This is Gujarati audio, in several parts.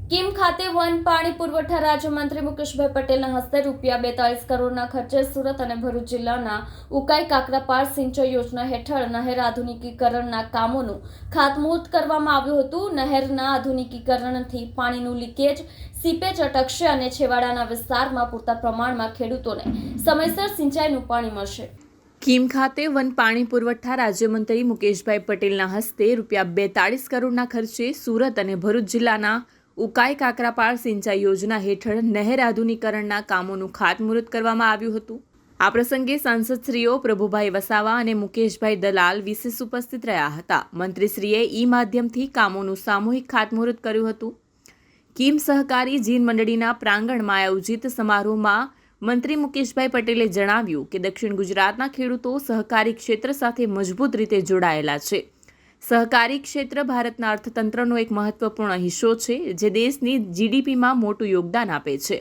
કિમ ખાતે વન પાણી પુરવઠા રાજ્યમંત્રી મુકેશભાઈ પટેલના હસ્તે ₹42 કરોડના ખર્ચે સુરત અને ભરૂચ જિલ્લાના ઉકાઈ કાકરાપાર સિંચાઈ યોજના હેઠળ નહેર આધુનિકીકરણના કામોનું ખાતમુહૂર્ત કરવામાં આવ્યું હતું। નહેરના આધુનિકીકરણથી પાણીનું લીકેજ સીપેજ અટકશે અને છેવાડાના વિસ્તારમાં પૂરતા પ્રમાણમાં ખેડૂતોને સમયસર સિંચાઈનું પાણી મળશે। કિમ ખાતે વન પાણી પુરવઠા રાજ્યમંત્રી મુકેશભાઈ પટેલના હસ્તે ₹42 કરોડના ખર્ચે સુરત અને ભરૂચ જિલ્લાના ઉકાઈ કાકરાપાર સિંચાઈ યોજના હેઠળ નહેર આધુનિકીકરણના કામોનું ખાતમુહૂર્ત કરવામાં આવ્યું હતું। આ પ્રસંગે સાંસદશ્રીઓ પ્રભુભાઈ વસાવા અને મુકેશભાઈ દલાલ વિશેષ ઉપસ્થિત રહ્યા હતા। મંત્રીશ્રીએ ઈ માધ્યમથી કામોનું સામૂહિક ખાતમુહૂર્ત કર્યું હતું। કિમ સહકારી જીન મંડળીના પ્રાંગણમાં આયોજિત સમારોહમાં મંત્રી મુકેશભાઈ પટેલે જણાવ્યું કે દક્ષિણ ગુજરાતના ખેડૂતો સહકારી ક્ષેત્ર સાથે મજબૂત રીતે જોડાયેલા છે। સહકારી ક્ષેત્ર ભારતના અર્થતંત્રનો એક મહત્વપૂર્ણ હિસ્સો છે, જે દેશની જીડીપીમાં મોટું યોગદાન આપે છે।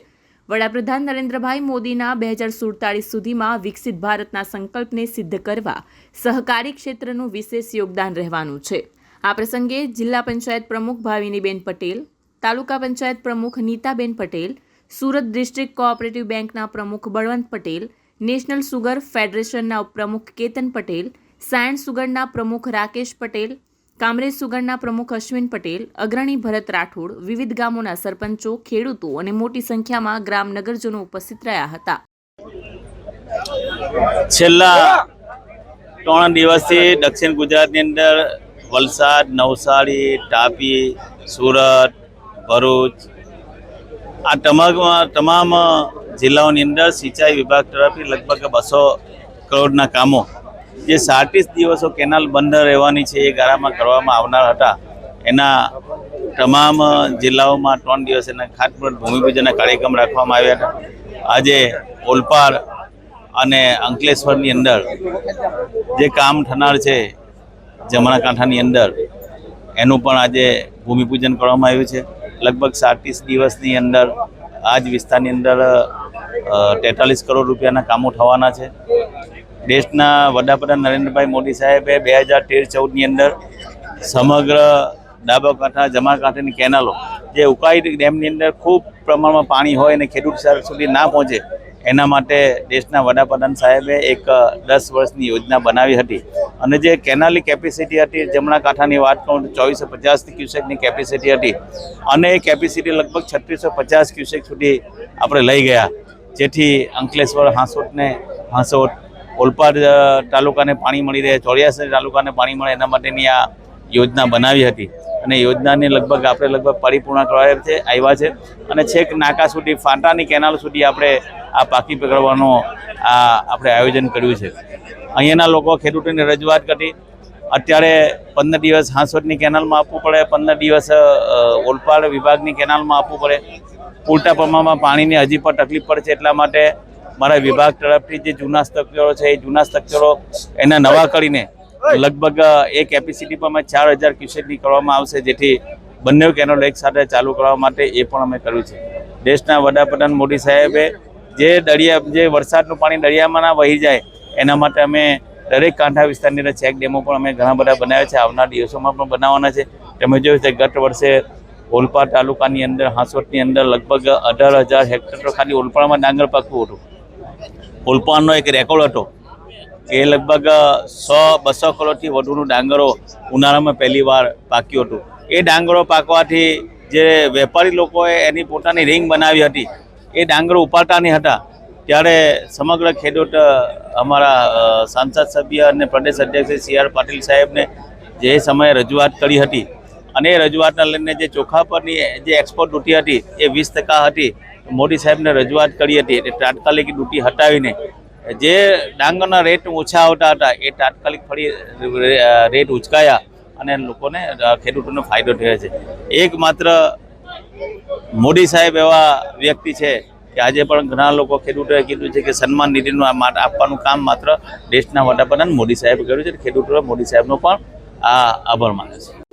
વડાપ્રધાન નરેન્દ્રભાઈ મોદીના 2047 સુધીમાં વિકસિત ભારતના સંકલ્પને સિદ્ધ કરવા સહકારી ક્ષેત્રનું વિશેષ યોગદાન રહેવાનું છે। આ પ્રસંગે જિલ્લા પંચાયત પ્રમુખ ભાવિનીબેન પટેલ, તાલુકા પંચાયત પ્રમુખ નીતાબેન પટેલ, સુરત ડિસ્ટ્રિક્ટ કોઓપરેટિવ બેંકના પ્રમુખ બળવંત પટેલ, નેશનલ સુગર ફેડરેશનના ઉપપ્રમુખ કેતન પટેલ, સાયન્સ સુગરના પ્રમુખ રાકેશ પટેલ, કામરેજ સુગરના પ્રમુખ અશ્વિન પટેલ, અગ્રણી ભરત રાઠોડ, વિવિધ ગામોના સરપંચો, ખેડૂતો અને મોટી સંખ્યામાં ગ્રામનગરજનો ઉપસ્થિત રહ્યા હતા। છેલ્લા 3 દિવસથી દક્ષિણ ગુજરાતની અંદર વલસાડ, નવસારી, તાપી, સુરત, ભરૂચ આ તમામ જિલ્લાઓની અંદર સિંચાઈ વિભાગ તરફથી લગભગ 200 કરોડના કામો જે 37 દિવસો કેનાલ બંધ રહેવાની છે એ ગાળામાં કરવામાં આવનાર હતા, એના તમામ જિલ્લાઓમાં 3 દિવસ એના ખાતમુહૂર્ત ભૂમિપૂજનના કાર્યક્રમ રાખવામાં આવ્યા હતા। આજે ઓલપાડ અને અંકલેશ્વરની અંદર જે કામ થનાર છે જમણા કાંઠાની અંદર, એનું પણ આજે ભૂમિપૂજન કરવામાં આવ્યું છે। લગભગ 37 દિવસની અંદર આ જ વિસ્તારની અંદર 43 કરોડ રૂપિયાના કામો થવાના છે। દેશના વડાપ્રધાન નરેન્દ્રભાઈ મોદી સાહેબે 2013-14ની અંદર સમગ્ર ડાબા કાંઠા જમણા કાંઠાની કેનાલો જે ઉકાઈ ડેમની અંદર ખૂબ પ્રમાણમાં પાણી હોય અને ખેડૂત સુધી ના પહોંચે એના માટે દેશના વડાપ્રધાન સાહેબે એક 10 વર્ષની યોજના બનાવી હતી અને જે કેનાલની કેપેસિટી હતી જમણા કાંઠાની વાત કરું તો 2450 ક્યુસેકની કેપેસિટી હતી અને એ કેપેસિટી લગભગ 3650 ક્યુસેક સુધી આપણે લઈ ગયા, જેથી અંકલેશ્વર, હાંસોટ, ઓલપાડ તાલુકાને પાણી મળી રહે, 84 તાલુકાને પાણી મળે એના માટેની આ યોજના બનાવી હતી અને યોજનાને લગભગ પરિપૂર્ણ કરવા આવ્યા છે અને છેક નાકા સુધી ફાંટાની કેનાલ સુધી આપણે આ પાકી પકડવાનો આપણે આયોજન કર્યું છે। અહીંયાના લોકો ખેડૂતોની રજૂઆત કરી, અત્યારે 15 દિવસ હાંસોટની કેનાલમાં આપવું પડે, 15 દિવસ ઓલપાડ વિભાગની કેનાલમાં આપવું પડે, પૂરતા પ્રમાણમાં પાણીની હજી પણ તકલીફ પડે છે। એટલા માટે મારા વિભાગ તરફથી જે જૂના સ્ટ્રક્ચરો છે એ જૂના સ્ટ્રક્ચરો એના નવા કરીને લગભગ એ કેપેસિટી પર 4000 ક્યુસેકની કરવામાં આવશે, જેથી બંને કેનાલો એકસાથે ચાલુ કરવા માટે એ પણ અમે કર્યું છે। દેશના વડાપ્રધાન મોદી સાહેબે જે વરસાદનું પાણી દરિયામાં ના વહી જાય એના માટે અમે દરેક કાંઠા વિસ્તારની અંદર ચેક ડેમો પણ અમે ઘણા બધા બનાવ્યા છે, આવનાર દિવસોમાં પણ બનાવવાના છે। તમે જોયું છે ગત વર્ષે ઓલપાડ તાલુકાની અંદર, હાંસોટની અંદર લગભગ 18000 હેક્ટર ખાલી ઓલપાડમાં ડાંગર પાકવું હતું। ઓલપાડનો એક રેકોર્ડ હતો કે લગભગ 100-200 કરોડથી વધુનું ડાંગરો ઉનાળામાં પહેલી વાર પાક્યું હતું। એ ડાંગરો પાકવાથી જે વેપારી લોકોએ એની પોતાની રિંગ બનાવી હતી, એ ડાંગરો ઉપાડતા નહીં હતા, ત્યારે સમગ્ર ખેડૂત અમારા સાંસદ સભ્ય અને પ્રદેશ અધ્યક્ષ CR પાટીલ સાહેબને જે સમયે રજૂઆત કરી હતી અને એ રજૂઆતના લઈને જે ચોખા પરની જે એક્સપોર્ટ ડ્યુટી હતી એ 20% હતી, મોદી સાહેબને રજૂઆત કરી હતી એટલે તાત્કાલિક ડ્યુટી હટાવીને જે ડાંગરના રેટ ઓછા આવતા હતા એ તાત્કાલિક ફરી રેટ ઉચકાયા અને લોકોને ખેડૂતોને ફાયદો થયો છે। એકમાત્ર મોદી સાહેબ એવા વ્યક્તિ છે કે આજે પણ ઘણા લોકો ખેડૂતોએ કીધું છે કે સન્માન નિધિનું આપવાનું કામ માત્ર દેશના વડાપ્રધાન મોદી સાહેબે કર્યું છે। ખેડૂતોએ મોદી સાહેબનો પણ આભાર માને છે।